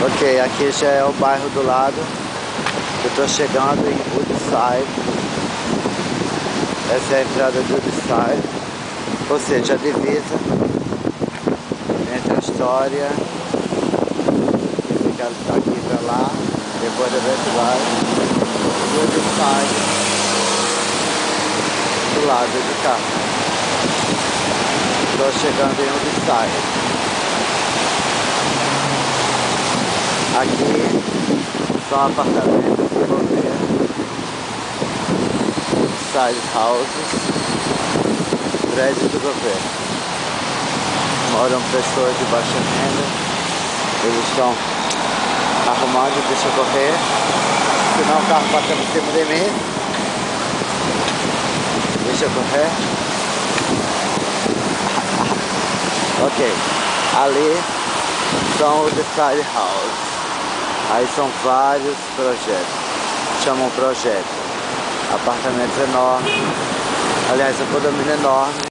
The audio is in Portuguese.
Ok, aqui já é o bairro do lado. Eu tô chegando em Woodside. Essa é a entrada de Woodside. Ou seja, a divisa entre a história que ela está aqui para lá, depois da Woodside, e Woodside do lado de cá. Estou chegando em Woodside. Aqui são apartamentos do governo, side houses, prédios do governo. Moram pessoas de baixa renda, eles estão arrumando, deixa eu correr, senão o carro passa por cima de mim. Deixa eu correr. Ok, ali são os side houses. Aí são vários projetos, chamam projeto, apartamentos enormes, aliás, um condomínio enorme.